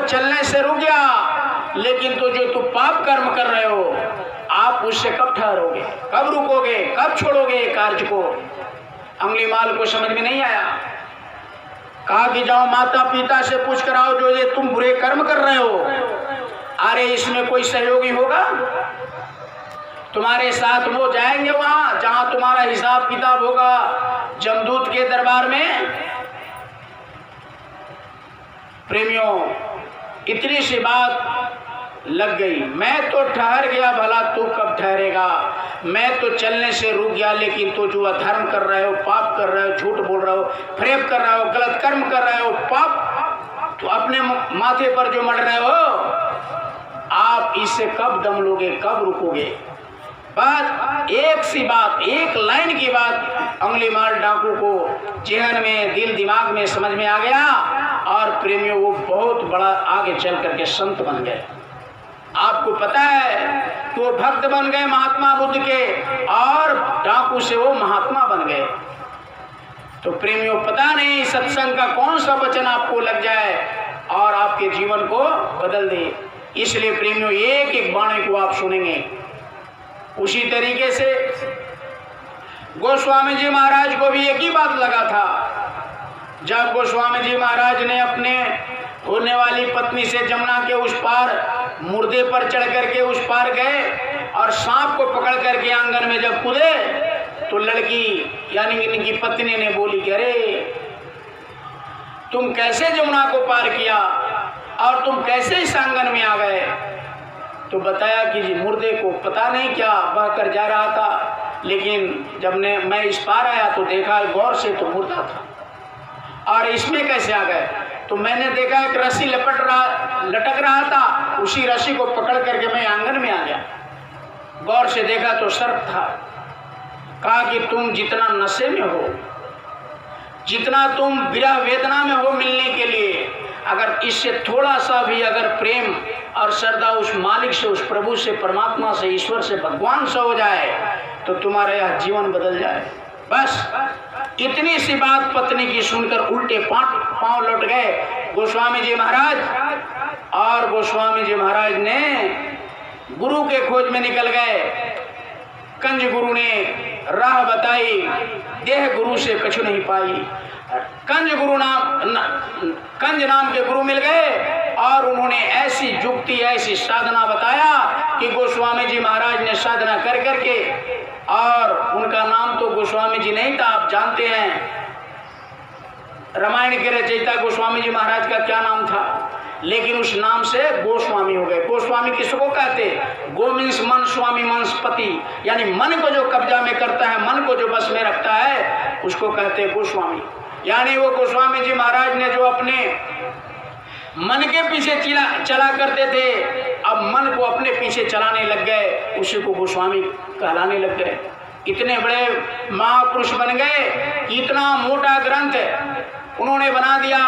चलने से रुक गया, लेकिन तो जो तू पाप कर्म कर रहे हो आप उससे कब ठहरोगे, कब रुकोगे, कब छोड़ोगे कार्य को। अंगुलीमाल को समझ में नहीं आया। कहा कि जाओ माता पिता से पूछ कर आओ, जो ये तुम बुरे कर्म कर रहे हो, अरे इसमें कोई सहयोगी होगा, तुम्हारे साथ वो जाएंगे वहां जहां तुम्हारा हिसाब किताब होगा जमदूत के दरबार में। प्रेमियों, इतनी सी बात लग गई। मैं तो ठहर गया, भला तू कब ठहरेगा। मैं तो चलने से रुक गया, लेकिन तो जो अधर्म कर रहे हो, पाप कर रहे हो, झूठ बोल रहे हो, फरेब कर रहे हो, गलत कर्म कर रहे हो, पाप तो अपने माथे पर जो मर रहे हो, आप इससे कब दम लोगे, कब रुकोगे। बस एक सी बात, एक लाइन की बात अंगुलीमाल डाकू को जेहन में, दिल दिमाग में समझ में आ गया, और प्रेमियों वो बहुत बड़ा आगे चल करके संत बन गए। आपको पता है कि वो भक्त बन गए महात्मा बुद्ध के, और डाकू से वो महात्मा बन गए। तो प्रेमियों, पता नहीं सत्संग का कौन सा वचन आपको लग जाए और आपके जीवन को बदल दे। इसलिए प्रेमियों, एक एक वाणी को आप सुनेंगे। उसी तरीके से गोस्वामी जी महाराज को भी एक ही बात लगा था। जब गोस्वामी जी महाराज ने अपने होने वाली पत्नी से जमुना के उस पार मुर्दे पर चढ़ करके उस पार गए और सांप को पकड़ करके आंगन में जब कूदे, तो लड़की यानी इनकी पत्नी ने बोली कि अरे तुम कैसे जमुना को पार किया और तुम कैसे इस आंगन में आ गए। तो बताया कि जी मुर्दे को पता नहीं क्या बह कर जा रहा था, लेकिन जब मैं इस पार आया तो देखा गौर से तो मुर्दा था, और इसमें कैसे आ गए। तो मैंने देखा एक रस्सी लटक रहा था, उसी रस्सी को पकड़ करके मैं आंगन में आ गया। गौर से देखा तो सर्प था। कहा कि तुम जितना नशे में हो, जितना तुम विरह वेदना में हो मिलने के लिए, अगर इससे थोड़ा सा भी अगर प्रेम और श्रद्धा उस मालिक से, उस प्रभु से, परमात्मा से, ईश्वर से, भगवान से हो जाए तो तुम्हारा यह जीवन बदल जाए। बस इतनी सी बात पत्नी की सुनकर उल्टे पांव लौट गए गोस्वामी जी महाराज, और गोस्वामी जी महाराज ने गुरु के खोज में निकल गए। कंज गुरु ने राह बताई, देह गुरु से कछु नहीं पाई। कंज नाम के गुरु मिल गए, और उन्होंने ऐसी युक्ति, ऐसी साधना बताया कि गोस्वामी जी महाराज ने साधना कर करके, और उनका नाम तो गोस्वामी जी नहीं था, आप जानते हैं रामायण के रचयिता गोस्वामी जी महाराज का क्या नाम था, लेकिन उस नाम से गोस्वामी हो गए। गोस्वामी किसको कहते? गो मीन्स मन, स्वामी मीन्स पति, यानी मन को जो कब्जा में करता है, मन को जो बस में रखता है, उसको कहते हैं गोस्वामी। यानी वो गोस्वामी जी महाराज ने जो अपने मन के पीछे चला करते थे, अब मन को अपने पीछे चलाने लग गए, उसी को गोस्वामी कहलाने लग गए। इतने बड़े महापुरुष बन गए कि इतना मोटा ग्रंथ उन्होंने बना दिया,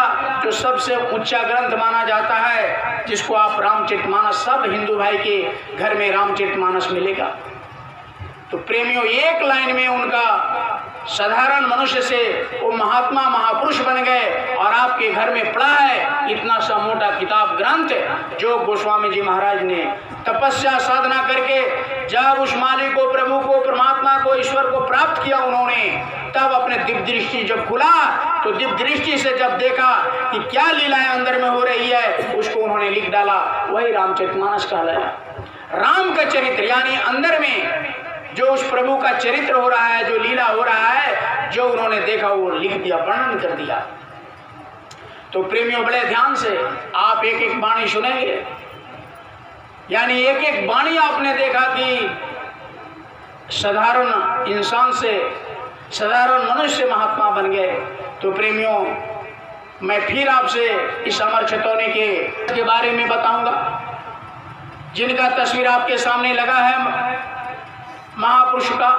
जो सबसे ऊंचा ग्रंथ माना जाता है, जिसको आप रामचरितमानस, सब हिंदू भाई के घर में रामचरितमानस मिलेगा। तो प्रेमियों, एक लाइन में उनका साधारण मनुष्य से वो महात्मा महापुरुष बन गए, और आपके घर में पड़ा है इतना सा मोटा किताब ग्रंथ, जो गोस्वामी जी महाराज ने तपस्या साधना करके जब उस मालिक को, प्रभु को, परमात्मा को, ईश्वर को प्राप्त किया उन्होंने, तब अपने दिव्य दृष्टि जब खुला, तो दिव्य दृष्टि से जब देखा कि क्या लीलाएं अंदर में हो रही है, उसको उन्होंने लिख डाला, वही रामचरितमानस कहलाया। राम का चरित्र, यानी अंदर में जो उस प्रभु का चरित्र हो रहा है, जो लीला हो रहा है, जो उन्होंने देखा वो लिख दिया, वर्णन कर दिया। तो प्रेमियों, बड़े ध्यान से आप एक एक वाणी सुनेंगे, यानी एक एक वाणी आपने देखा कि साधारण इंसान से, साधारण मनुष्य से महात्मा बन गए। तो प्रेमियों, मैं फिर आपसे इस अमर छतौनी के बारे में बताऊंगा, जिनका तस्वीर आपके सामने लगा है महापुरुष का।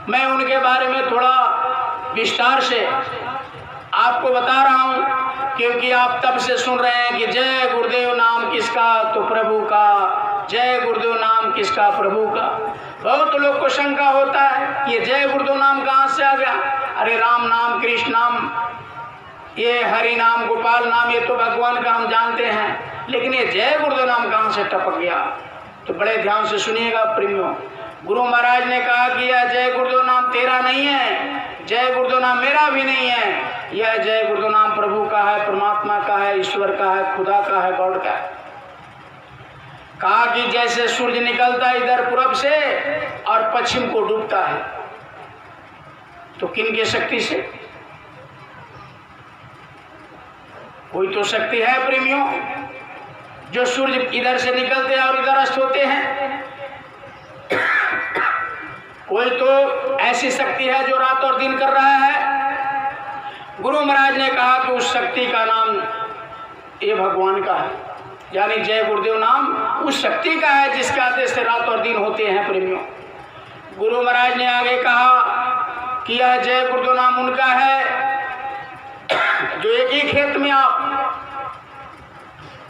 मैं उनके बारे में थोड़ा विस्तार से आपको बता रहा हूं, क्योंकि आप तब से सुन रहे हैं कि जय गुरुदेव नाम किसका, तो प्रभु का। जय गुरुदेव नाम किसका, प्रभु का। बहुत लोग को शंका होता है कि जय गुरुदेव नाम कहाँ से आ गया। अरे राम नाम, कृष्ण नाम, ये हरि नाम, गोपाल नाम, ये तो भगवान का हम जानते हैं, लेकिन ये जय गुरुदेव नाम कहाँ से टपक गया? तो बड़े ध्यान से सुनिएगा प्रेमियों। गुरु महाराज ने कहा कि यह जय गुरुदेव नाम तेरा नहीं है, जय गुरुदेव नाम मेरा भी नहीं है, यह जय गुरुदेव नाम प्रभु का है, परमात्मा का है, ईश्वर का है, खुदा का है, गॉड का है। कहा कि जैसे सूर्य निकलता है इधर पूरब से और पश्चिम को डूबता है, तो किन की शक्ति से? कोई तो शक्ति है प्रेमियों, जो सूर्य इधर से निकलते हैं और इधर अस्त होते हैं। कोई तो ऐसी शक्ति है जो रात और दिन कर रहा है। गुरु महाराज ने कहा कि उस शक्ति का नाम ये भगवान का है, यानी जय गुरुदेव नाम उस शक्ति का है जिसके आदेश से रात और दिन होते हैं प्रेमियों। गुरु महाराज ने आगे कहा कि यह जय गुरुदेव नाम उनका है जो एक ही खेत में आप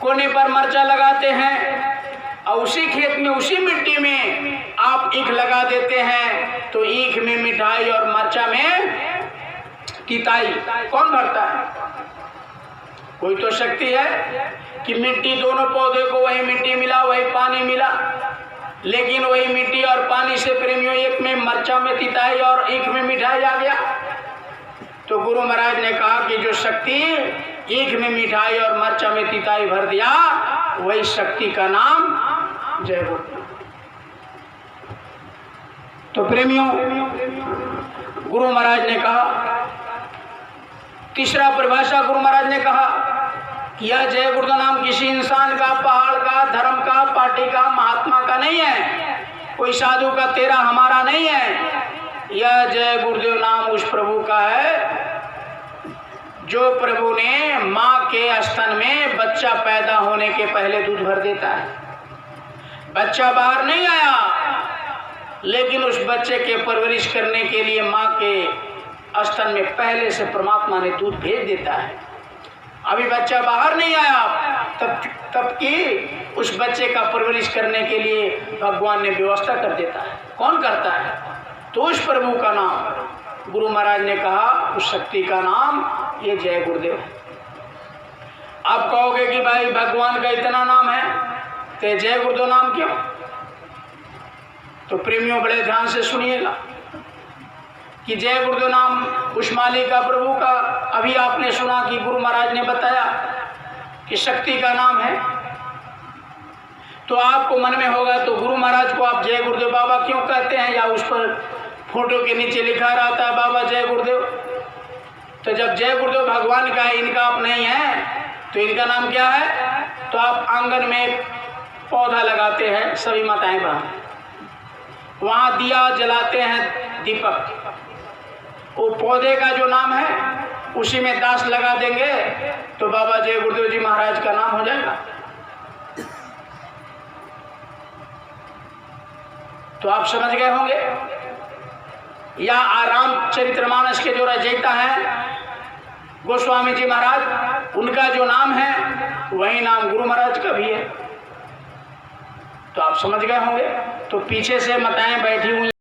कोने पर मरचा लगाते हैं और उसी खेत में, उसी मिट्टी में आप ईख लगा देते हैं, तो ईख में मिठाई और मरचा में तिताई कौन भरता है? कोई तो शक्ति है कि मिट्टी, दोनों पौधे को वही मिट्टी मिला, वही पानी मिला, लेकिन वही मिट्टी और पानी से प्रेमियों एक में मरचा में तिताई और ईख में मिठाई आ गया। तो गुरु महाराज ने कहा कि जो शक्ति ईख में मिठाई और मरचा में तिताई भर दिया, वही शक्ति का नाम जय गुरुदेव। तो प्रेमियों, गुरु महाराज ने कहा, तीसरा परिभाषा गुरु महाराज ने कहा कि यह जय गुरुदेव नाम किसी इंसान का, पहाड़ का, धर्म का, पार्टी का, महात्मा का नहीं है, कोई साधु का, तेरा हमारा नहीं है। यह जय गुरुदेव नाम उस प्रभु का है जो प्रभु ने माँ के स्तन में बच्चा पैदा होने के पहले दूध भर देता है। बच्चा बाहर नहीं आया, लेकिन उस बच्चे के परवरिश करने के लिए माँ के स्तन में पहले से परमात्मा ने दूध भेज देता है। अभी बच्चा बाहर नहीं आया, तब की उस बच्चे का परवरिश करने के लिए भगवान ने व्यवस्था कर देता है। कौन करता है? तो उस प्रभु का नाम गुरु महाराज ने कहा, उस शक्ति का नाम ये जय गुरुदेव है। आप कहोगे कि भाई भगवान का इतना नाम है तो जय गुरुदेव नाम क्यों? तो प्रेमियों बड़े ध्यान से सुनिएगा कि जय गुरुदेव नाम उस मालिक का, प्रभु का, अभी आपने सुना कि गुरु महाराज ने बताया कि शक्ति का नाम है। तो आपको मन में होगा तो गुरु महाराज को आप जय गुरुदेव बाबा क्यों कहते हैं, या उस पर फोटो के नीचे लिखा रहता है बाबा जय गुरुदेव। तो जब जय गुरुदेव भगवान का है, इनका आप नहीं है, तो इनका नाम क्या है? तो आप आंगन में पौधा लगाते हैं, सभी माताएं बहन, वहाँ दिया जलाते हैं, दीपक, वो पौधे का जो नाम है उसी में दास लगा देंगे, तो बाबा जय गुरुदेव जी महाराज का नाम हो जाएगा। तो आप समझ गए होंगे। या रामचरितमानस के जो रचयिता हैं गोस्वामी जी महाराज, उनका जो नाम है वही नाम गुरु महाराज का भी है। तो आप समझ गए होंगे। तो पीछे से माताएं बैठी हुई